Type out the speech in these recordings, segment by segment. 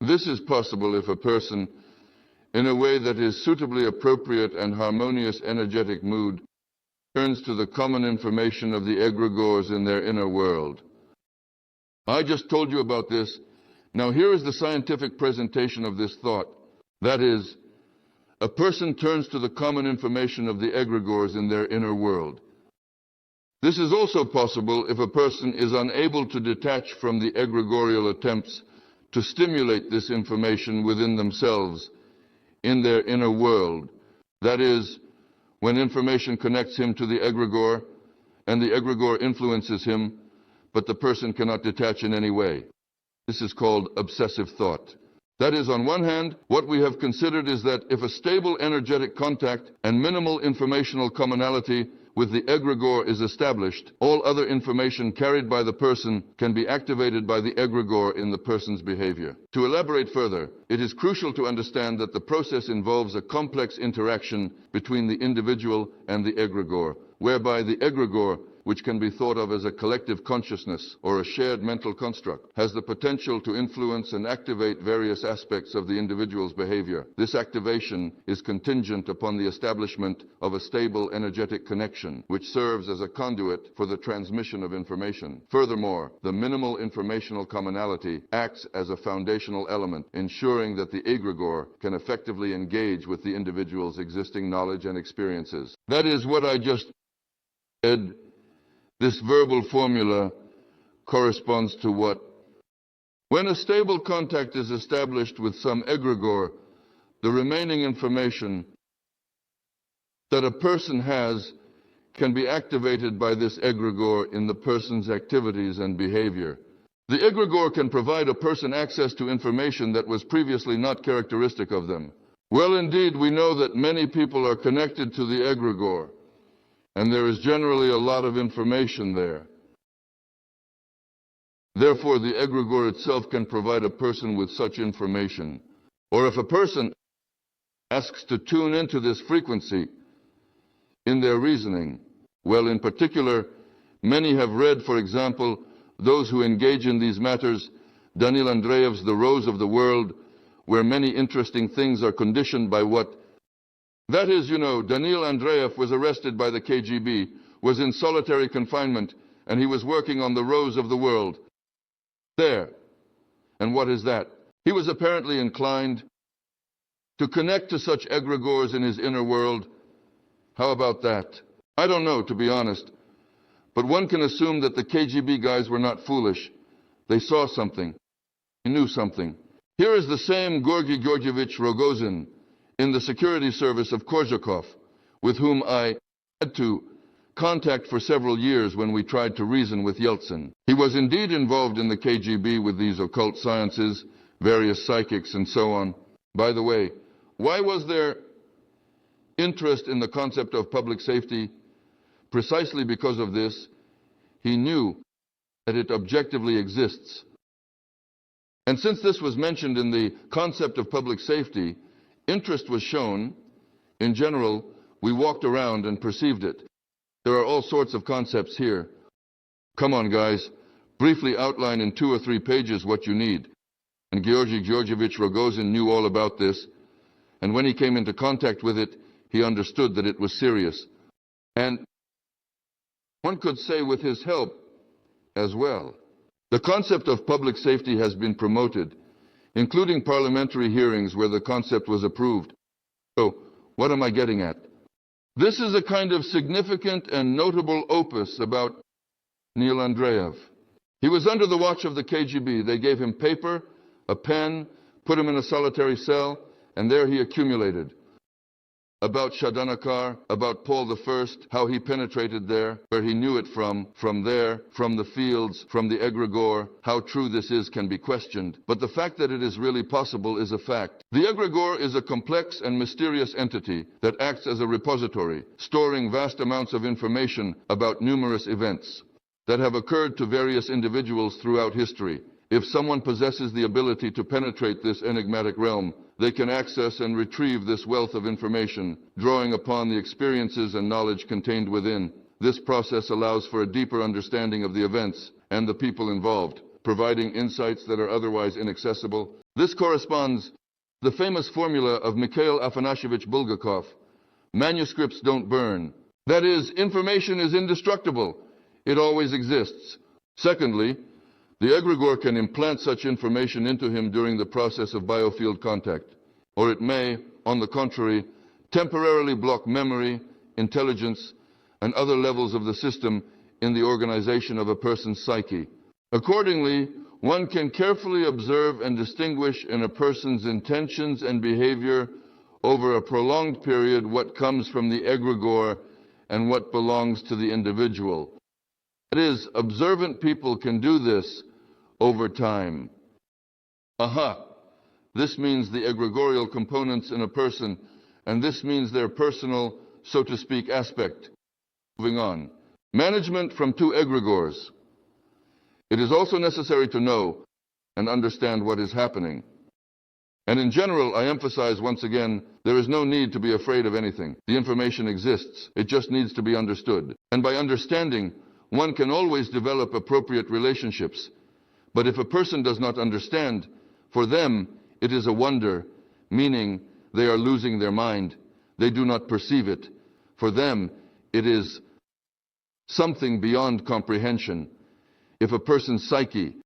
This is possible if a person, in a way that is suitably appropriate and harmonious energetic mood, turns to the common information of the egregores in their inner world. I just told you about this. Now here is the scientific presentation of this thought. That is, a person turns to the common information of the egregores in their inner world. This is also possible if a person is unable to detach from the egregorial attempts to stimulate this information within themselves, in their inner world. That is, when information connects him to the egregore, and the egregore influences him, but the person cannot detach in any way. This is called obsessive thought. That is, on one hand, what we have considered is that if a stable energetic contact and minimal informational commonality with the egregore is established, all other information carried by the person can be activated by the egregore in the person's behavior. To elaborate further, it is crucial to understand that the process involves a complex interaction between the individual and the egregore, whereby the egregore, which can be thought of as a collective consciousness or a shared mental construct, has the potential to influence and activate various aspects of the individual's behavior. This activation is contingent upon the establishment of a stable energetic connection, which serves as a conduit for the transmission of information. Furthermore, the minimal informational commonality acts as a foundational element, ensuring that the egregore can effectively engage with the individual's existing knowledge and experiences. That is what I just said. This verbal formula corresponds to what? When a stable contact is established with some egregore, the remaining information that a person has can be activated by this egregore in the person's activities and behavior. The egregore can provide a person access to information that was previously not characteristic of them. Well, indeed, we know that many people are connected to the egregore, and there is generally a lot of information there. Therefore, the egregore itself can provide a person with such information. Or if a person asks to tune into this frequency in their reasoning, well, in particular, many have read, for example, those who engage in these matters, Daniil Andreev's The Rose of the World, where many interesting things are conditioned by what. That is, you know, Daniil Andreev was arrested by the KGB, was in solitary confinement, and he was working on The Rose of the World. There. And what is that? He was apparently inclined to connect to such egregores in his inner world. How about that? I don't know, to be honest. But one can assume that the KGB guys were not foolish. They saw something. They knew something. Here is the same Georgy Georgievich Rogozin, in the security service of Korzhakov, with whom I had to contact for several years when we tried to reason with Yeltsin. He was indeed involved in the KGB with these occult sciences, various psychics and so on. By the way, why was there interest in the concept of public safety? Precisely because of this, he knew that it objectively exists. And since this was mentioned in the concept of public safety, interest was shown. In general, we walked around and perceived it. There are all sorts of concepts here. Come on, guys. Briefly outline in 2 or 3 pages what you need. And Georgy Georgievich Rogozin knew all about this. And when he came into contact with it, he understood that it was serious. And one could say with his help as well. The concept of public safety has been promoted, including parliamentary hearings where the concept was approved. So, what am I getting at? This is a kind of significant and notable opus about Daniil Andreev. He was under the watch of the KGB. They gave him paper, a pen, put him in a solitary cell, and there he accumulated. About Shadhanakar, about Paul I, how he penetrated there, where he knew it from there, from the fields, from the egregore. How true this is can be questioned, but the fact that it is really possible is a fact. The egregore is a complex and mysterious entity that acts as a repository, storing vast amounts of information about numerous events that have occurred to various individuals throughout history. If someone possesses the ability to penetrate this enigmatic realm, they can access and retrieve this wealth of information, drawing upon the experiences and knowledge contained within. This process allows for a deeper understanding of the events and the people involved. providing insights that are otherwise inaccessible. This corresponds to the famous formula of Mikhail Afanasievich Bulgakov: manuscripts don't burn. That is, information is indestructible. It always exists. Secondly, the egregore can implant such information into him during the process of biofield contact, or it may, on the contrary, temporarily block memory, intelligence, and other levels of the system in the organization of a person's psyche. Accordingly, one can carefully observe and distinguish in a person's intentions and behavior over a prolonged period what comes from the egregore and what belongs to the individual. That is, observant people can do this over time. Aha! This means the egregorial components in a person, and this means their personal, so to speak, aspect. Moving on. Management from two egregores. It is also necessary to know and understand what is happening. And in general, I emphasize once again, there is no need to be afraid of anything. The information exists. It just needs to be understood. And by understanding, one can always develop appropriate relationships. But if a person does not understand, for them, it is a wonder, meaning they are losing their mind. They do not perceive it. For them, it is something beyond comprehension. If a person's psyche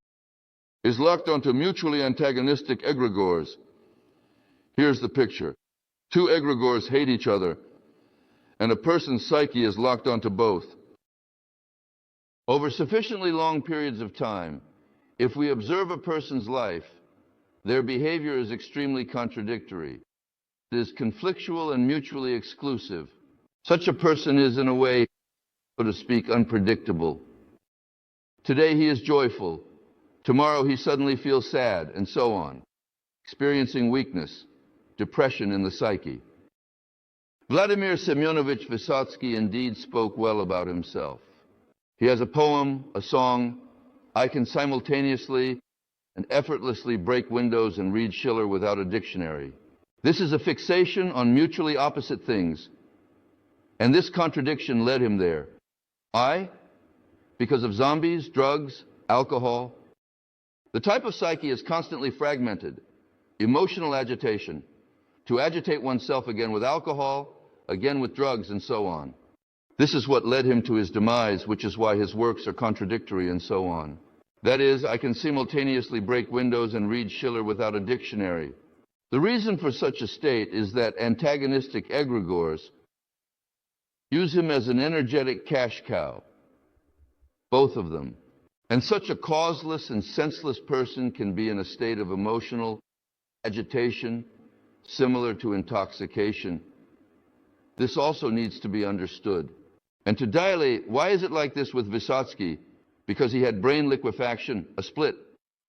is locked onto mutually antagonistic egregores, here's the picture. Two egregores hate each other, and a person's psyche is locked onto both. Over sufficiently long periods of time, if we observe a person's life, their behavior is extremely contradictory. It is conflictual and mutually exclusive. Such a person is, in a way, so to speak, unpredictable. Today he is joyful. Tomorrow he suddenly feels sad, and so on, experiencing weakness, depression in the psyche. Vladimir Semyonovich Vysotsky indeed spoke well about himself. He has a poem, a song, "I can simultaneously and effortlessly break windows and read Schiller without a dictionary." This is a fixation on mutually opposite things, and this contradiction led him there. Why? Because of zombies, drugs, alcohol. The type of psyche is constantly fragmented. Emotional agitation. To agitate oneself again with alcohol, again with drugs, and so on. This is what led him to his demise, which is why his works are contradictory and so on. That is, I can simultaneously break windows and read Schiller without a dictionary. The reason for such a state is that antagonistic egregores use him as an energetic cash cow. Both of them. And such a causeless and senseless person can be in a state of emotional agitation, similar to intoxication. This also needs to be understood. And to dilate, why is it like this with Vysotsky? Because he had brain liquefaction, a split.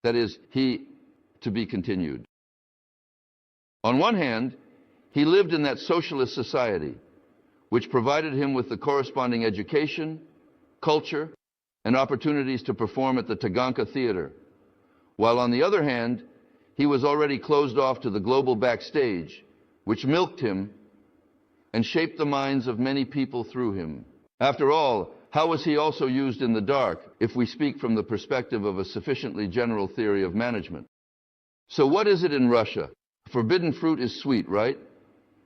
That is, to be continued. On one hand, he lived in that socialist society, which provided him with the corresponding education, culture, and opportunities to perform at the Taganka Theater, while on the other hand, he was already closed off to the global backstage, which milked him and shaped the minds of many people through him. After all, how was he also used in the dark, if we speak from the perspective of a sufficiently general theory of management? So what is it in Russia? Forbidden fruit is sweet, right?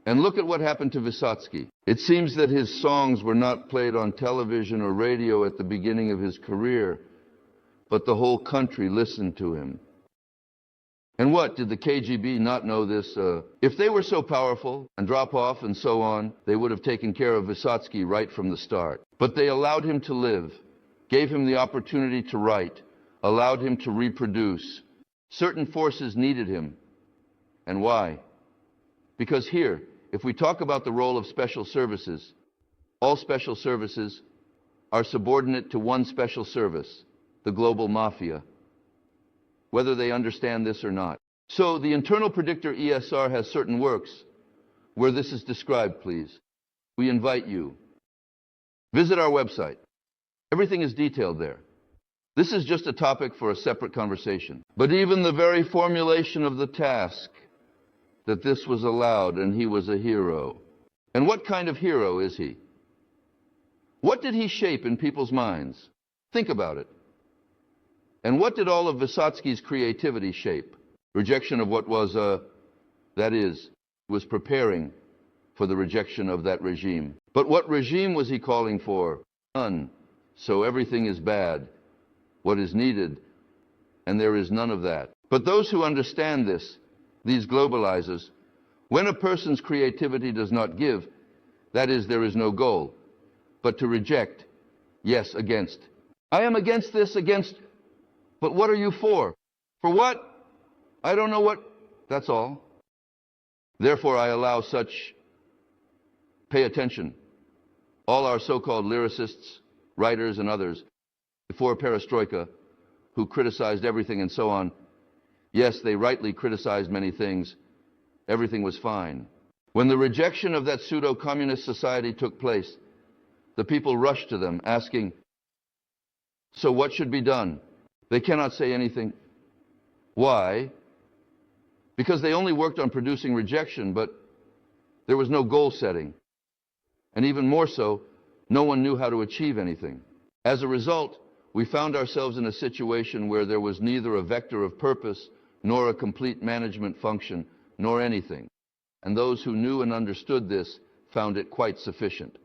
And look at what happened to Vysotsky. It seems that his songs were not played on television or radio at the beginning of his career, but the whole country listened to him. And what, did the KGB not know this? If they were so powerful, and drop off and so on, they would have taken care of Vysotsky right from the start. But they allowed him to live, gave him the opportunity to write, allowed him to reproduce. Certain forces needed him. And why? Because here, if we talk about the role of special services, all special services are subordinate to one special service, the global mafia, whether they understand this or not. So the internal predictor ESR has certain works where this is described, please. We invite you. Visit our website. Everything is detailed there. This is just a topic for a separate conversation. But even the very formulation of the task, that this was allowed and he was a hero. And what kind of hero is he? What did he shape in people's minds? Think about it. And what did all of Vysotsky's creativity shape? Rejection of what was, was preparing for the rejection of that regime. But what regime was he calling for? None. So everything is bad. What is needed, and there is none of that. But those who understand this, these globalizers, when a person's creativity does not give, that is, there is no goal, but to reject, yes, against. I am against this, against, but what are you for? For what? I don't know what, that's all. Therefore, I allow such, pay attention, all our so-called lyricists, writers, and others, before perestroika, who criticized everything and so on. Yes, they rightly criticized many things. Everything was fine. When the rejection of that pseudo-communist society took place, the people rushed to them, asking, so what should be done? They cannot say anything. Why? Because they only worked on producing rejection, but there was no goal setting. And even more so, no one knew how to achieve anything. As a result, we found ourselves in a situation where there was neither a vector of purpose, nor a complete management function, nor anything. And those who knew and understood this found it quite sufficient.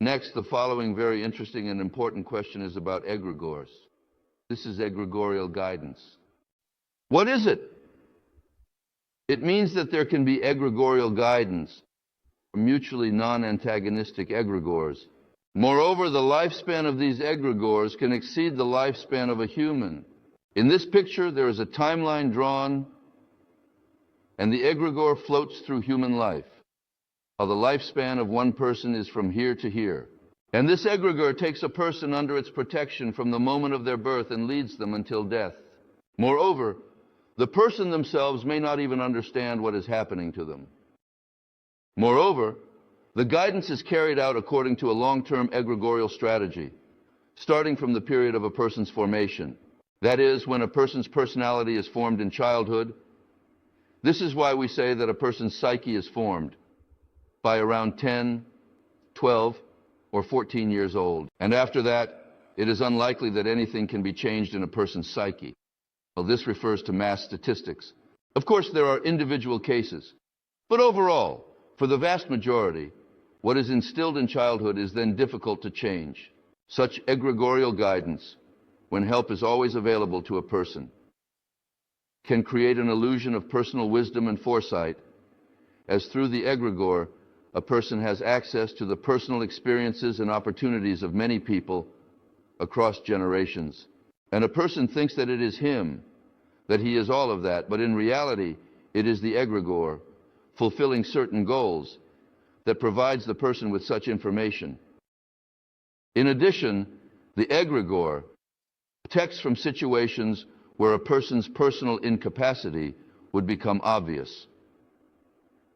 Next, the following very interesting and important question is about egregores. This is egregorial guidance. What is it? It means that there can be egregorial guidance, mutually non-antagonistic egregores. Moreover, the lifespan of these egregores can exceed the lifespan of a human. In this picture, there is a timeline drawn, and the egregore floats through human life, while the lifespan of one person is from here to here. And this egregore takes a person under its protection from the moment of their birth and leads them until death. Moreover, the person themselves may not even understand what is happening to them. Moreover, the guidance is carried out according to a long-term egregorial strategy, starting from the period of a person's formation. That is, when a person's personality is formed in childhood. This is why we say that a person's psyche is formed by around 10, 12, or 14 years old. And after that, it is unlikely that anything can be changed in a person's psyche. Well, this refers to mass statistics. Of course, there are individual cases, but overall, for the vast majority, what is instilled in childhood is then difficult to change. Such egregorial guidance, when help is always available to a person, can create an illusion of personal wisdom and foresight, as through the egregore, a person has access to the personal experiences and opportunities of many people across generations. And a person thinks that it is him, that he is all of that, but in reality, it is the egregore, fulfilling certain goals, that provides the person with such information. In addition, the egregore protects from situations where a person's personal incapacity would become obvious.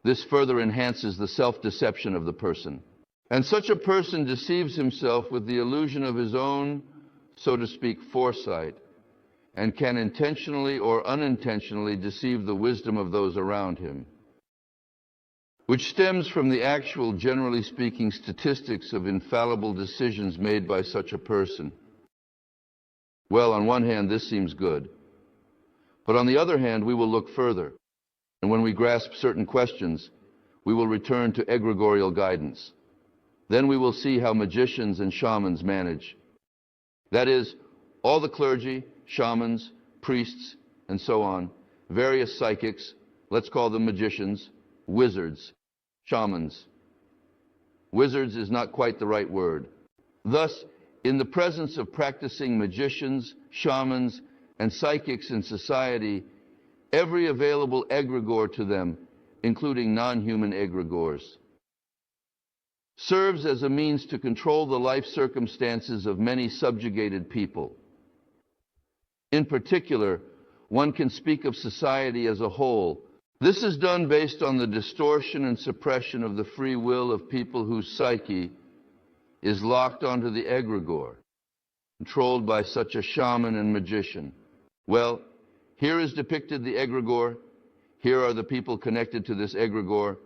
This further enhances the self-deception of the person. And such a person deceives himself with the illusion of his own, so to speak, foresight, and can intentionally or unintentionally deceive the wisdom of those around him, which stems from the actual, generally speaking, statistics of infallible decisions made by such a person. Well, on one hand, this seems good. But on the other hand, we will look further. And when we grasp certain questions, we will return to egregorial guidance. Then we will see how magicians and shamans manage. That is, all the clergy, shamans, priests, and so on, various psychics, let's call them magicians, wizards, shamans. Wizards is not quite the right word. Thus, in the presence of practicing magicians, shamans, and psychics in society, every available egregore to them, including non-human egregores, serves as a means to control the life circumstances of many subjugated people. In particular, one can speak of society as a whole. This is done based on the distortion and suppression of the free will of people whose psyche is locked onto the egregore, controlled by such a shaman and magician. Well, here is depicted the egregore, here are the people connected to this egregore,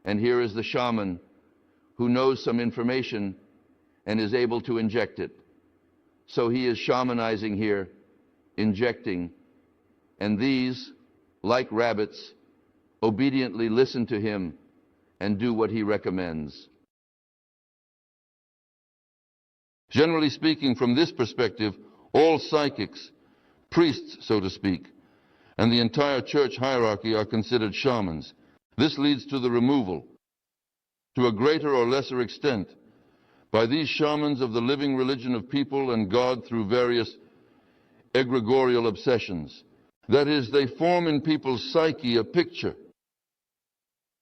and here is the shaman who knows some information and is able to inject it. So he is shamanizing here, injecting, and these, like rabbits, obediently listen to him and do what he recommends. Generally speaking, from this perspective, all psychics, priests, so to speak, and the entire church hierarchy are considered shamans. This leads to the removal, to a greater or lesser extent, by these shamans of the living religion of people and God through various egregorial obsessions. That is, they form in people's psyche a picture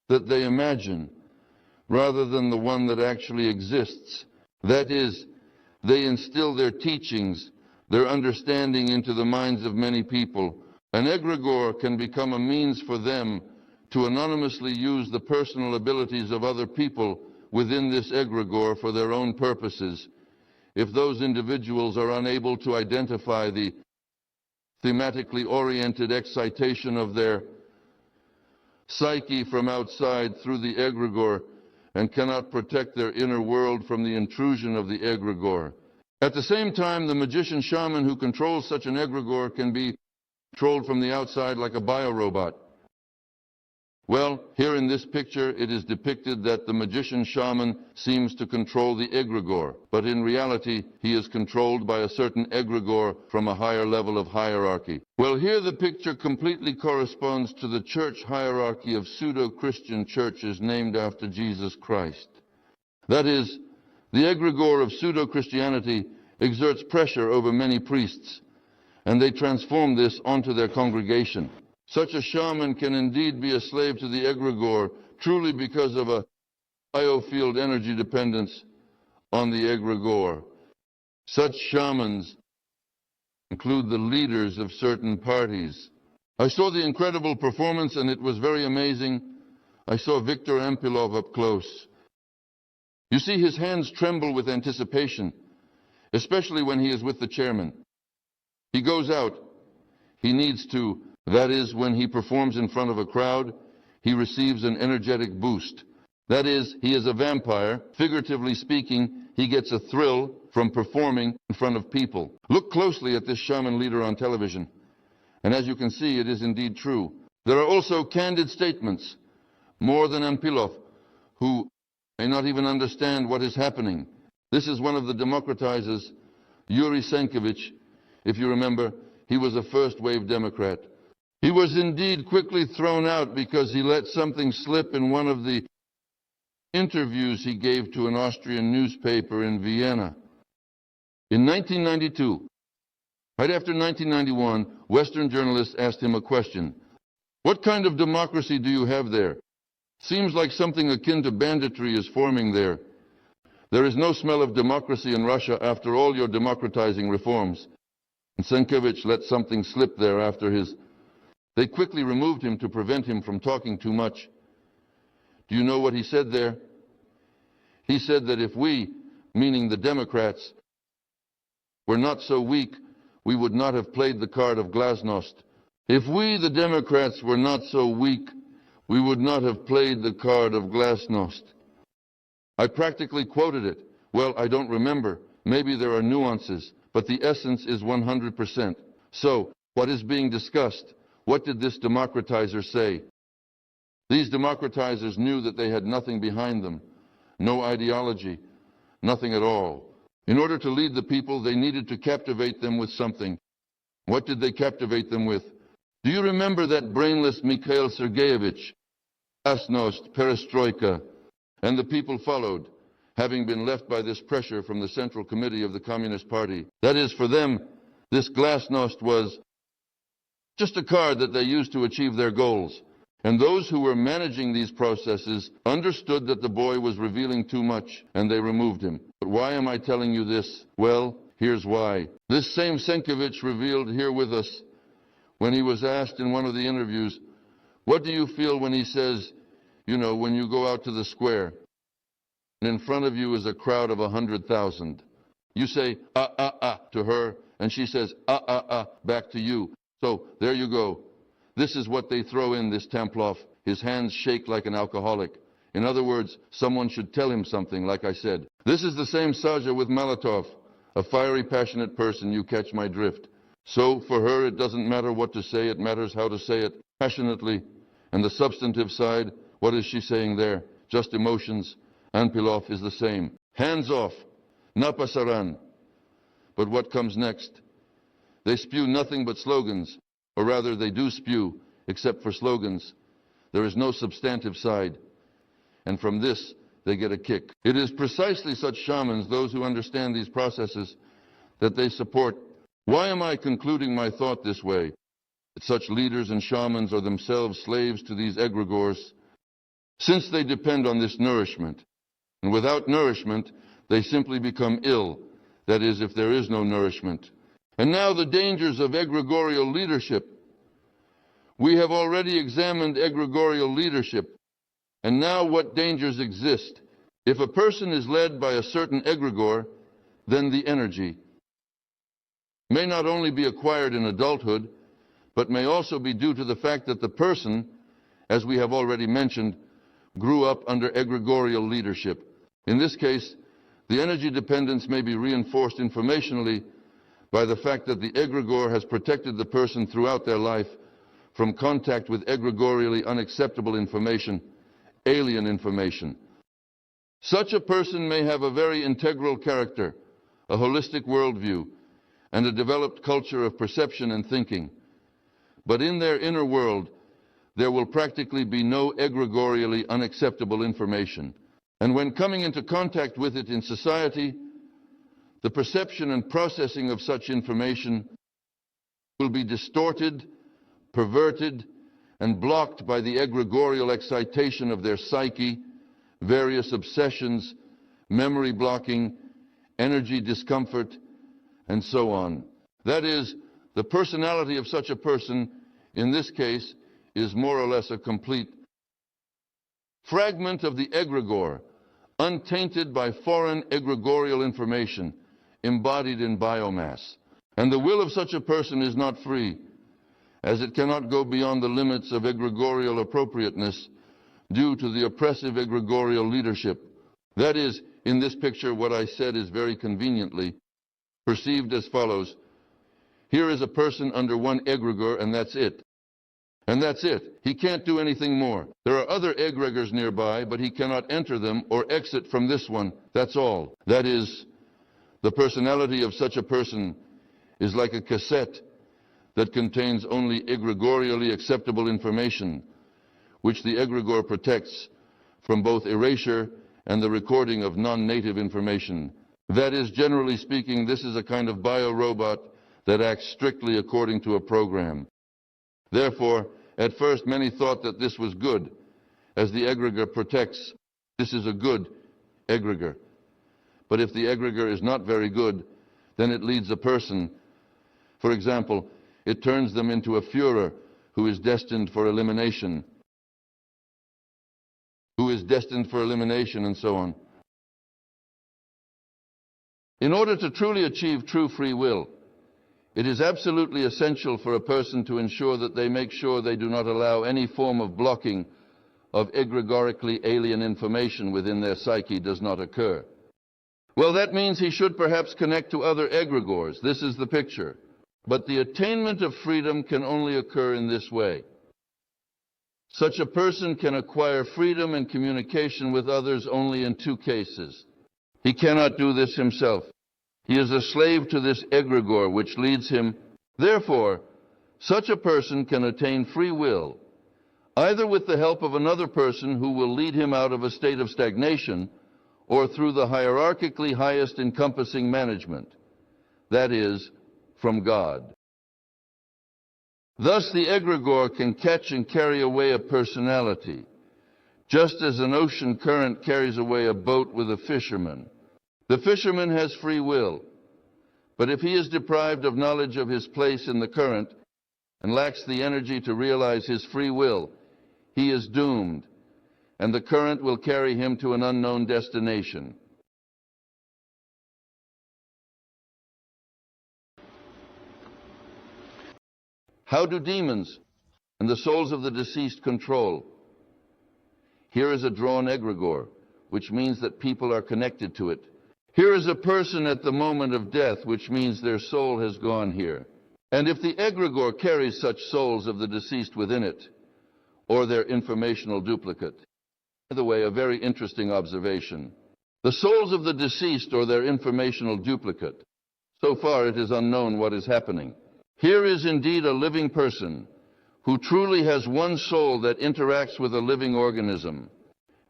that they imagine rather than the one that actually exists. That is, they instill their teachings, their understanding into the minds of many people. An egregore can become a means for them to anonymously use the personal abilities of other people within this egregore for their own purposes. If those individuals are unable to identify the thematically oriented excitation of their psyche from outside through the egregore and cannot protect their inner world from the intrusion of the egregore. At the same time, the magician shaman who controls such an egregore can be controlled from the outside like a biorobot. Well, here in this picture, it is depicted that the magician shaman seems to control the egregore, but in reality, he is controlled by a certain egregore from a higher level of hierarchy. Well, here the picture completely corresponds to the church hierarchy of pseudo-Christian churches named after Jesus Christ. That is, the egregore of pseudo-Christianity exerts pressure over many priests, and they transform this onto their congregation. Such a shaman can indeed be a slave to the egregore truly because of a biofield energy dependence on the egregore. Such shamans include the leaders of certain parties. I saw the incredible performance and it was very amazing. I saw Viktor Ampilov up close. You see, his hands tremble with anticipation, especially when he is with the chairman. He goes out. He needs to. That is, when he performs in front of a crowd, he receives an energetic boost. That is, he is a vampire. Figuratively speaking, he gets a thrill from performing in front of people. Look closely at this shaman leader on television, and as you can see, it is indeed true. There are also candid statements, more than Ampilov, who may not even understand what is happening. This is one of the democratizers, Yuri Senkevich. If you remember, he was a first-wave Democrat. He was indeed quickly thrown out because he let something slip in one of the interviews he gave to an Austrian newspaper in Vienna. In 1992, right after 1991, Western journalists asked him a question. What kind of democracy do you have there? Seems like something akin to banditry is forming there. There is no smell of democracy in Russia after all your democratizing reforms. And Senkevich let something slip there after his... They quickly removed him to prevent him from talking too much. Do you know what he said there? He said that if we, meaning the Democrats, were not so weak, we would not have played the card of glasnost. If we, the Democrats, were not so weak, we would not have played the card of glasnost. I practically quoted it. Well, I don't remember. Maybe there are nuances, but the essence is 100%. So, what is being discussed? What did this democratizer say? These democratizers knew that they had nothing behind them, no ideology, nothing at all. In order to lead the people, they needed to captivate them with something. What did they captivate them with? Do you remember that brainless Mikhail Sergeyevich? Glasnost, perestroika, and the people followed, having been left by this pressure from the Central Committee of the Communist Party. That is, for them, this glasnost was just a card that they used to achieve their goals. And those who were managing these processes understood that the boy was revealing too much, and they removed him. But why am I telling you this? Well, here's why. This same Senkevich revealed here with us when he was asked in one of the interviews, what do you feel when he says, you know, when you go out to the square, and in front of you is a crowd of 100,000. You say, to her, and she says, back to you. So, there you go. This is what they throw in this Templov. His hands shake like an alcoholic. In other words, someone should tell him something, like I said. This is the same Saja with Malatov, A fiery, passionate person, you catch my drift. So, for her, it doesn't matter what to say, it matters how to say it passionately. And the substantive side, what is she saying there? Just emotions. Anpilov is the same. Hands off. Napasaran. But what comes next? They spew nothing but slogans. Or rather, they do spew, except for slogans. There is no substantive side. And from this, they get a kick. It is precisely such shamans, those who understand these processes, that they support. Why am I concluding my thought this way? That such leaders and shamans are themselves slaves to these egregores, since they depend on this nourishment. And without nourishment, they simply become ill. That is, if there is no nourishment. And now the dangers of egregorial leadership. We have already examined egregorial leadership. And now what dangers exist? If a person is led by a certain egregore, then the energy may not only be acquired in adulthood, but may also be due to the fact that the person, as we have already mentioned, grew up under egregorial leadership. In this case, the energy dependence may be reinforced informationally by the fact that the egregore has protected the person throughout their life from contact with egregorially unacceptable information, alien information. Such a person may have a very integral character, a holistic worldview, and a developed culture of perception and thinking. But in their inner world, there will practically be no egregorially unacceptable information. And when coming into contact with it in society, the perception and processing of such information will be distorted, perverted, and blocked by the egregorial excitation of their psyche, various obsessions, memory blocking, energy discomfort, and so on. That is, the personality of such a person, in this case, is more or less a complete fragment of the egregore, untainted by foreign egregorial information, embodied in biomass. And the will of such a person is not free, as it cannot go beyond the limits of egregorial appropriateness due to the oppressive egregorial leadership. That is, in this picture, what I said is very conveniently perceived as follows. Here is a person under one egregore, and that's it. And that's it. He can't do anything more. There are other egregores nearby, but he cannot enter them or exit from this one. That's all. That is, the personality of such a person is like a cassette that contains only egregorially acceptable information, which the egregore protects from both erasure and the recording of non-native information. That is, generally speaking, this is a kind of bio-robot that acts strictly according to a program. Therefore, at first many thought that this was good, as the egregore protects. This is a good egregore. But if the egregore is not very good, then it leads a person. For example, it turns them into a Führer who is destined for elimination, and so on. In order to truly achieve true free will, it is absolutely essential for a person to ensure that they make sure they do not allow any form of blocking of egregorically alien information within their psyche does not occur. Well, that means he should perhaps connect to other egregores. This is the picture. But the attainment of freedom can only occur in this way. Such a person can acquire freedom and communication with others only in two cases. He cannot do this himself. He is a slave to this egregore which leads him. Therefore, such a person can attain free will, either with the help of another person who will lead him out of a state of stagnation, or through the hierarchically highest encompassing management, that is, from God. Thus, the egregore can catch and carry away a personality, just as an ocean current carries away a boat with a fisherman. The fisherman has free will, but if he is deprived of knowledge of his place in the current and lacks the energy to realize his free will, he is doomed, and the current will carry him to an unknown destination. How do demons and the souls of the deceased control? Here is a drawn egregore, which means that people are connected to it. Here is a person at the moment of death, which means their soul has gone here. And if the egregore carries such souls of the deceased within it, or their informational duplicate. By the way, a very interesting observation. The souls of the deceased or their informational duplicate. So far it is unknown what is happening. Here is indeed a living person who truly has one soul that interacts with a living organism.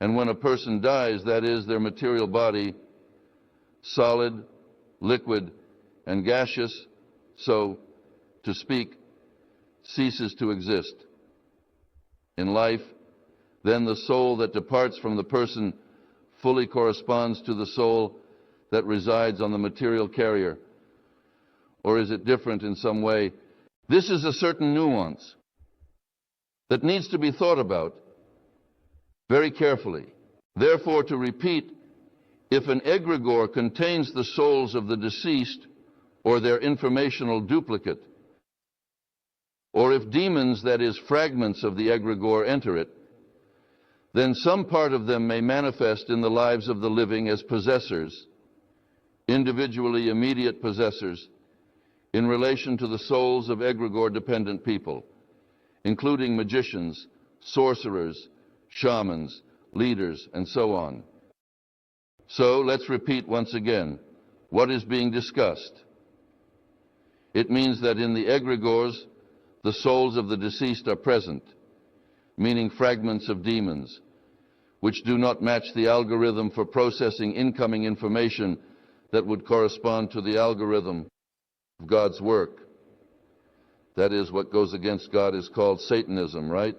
And when a person dies, that is, their material body, solid, liquid, and gaseous, so to speak, ceases to exist. In life, then the soul that departs from the person fully corresponds to the soul that resides on the material carrier. Or is it different in some way? This is a certain nuance that needs to be thought about very carefully. Therefore, to repeat, if an egregore contains the souls of the deceased or their informational duplicate, or if demons, that is, fragments of the egregore, enter it, then some part of them may manifest in the lives of the living as possessors, individually immediate possessors, in relation to the souls of egregore-dependent people, including magicians, sorcerers, shamans, leaders, and so on. So let's repeat once again what is being discussed. It means that in the egregores, the souls of the deceased are present, meaning fragments of demons, which do not match the algorithm for processing incoming information that would correspond to the algorithm of God's work. That is, what goes against God is called Satanism, right?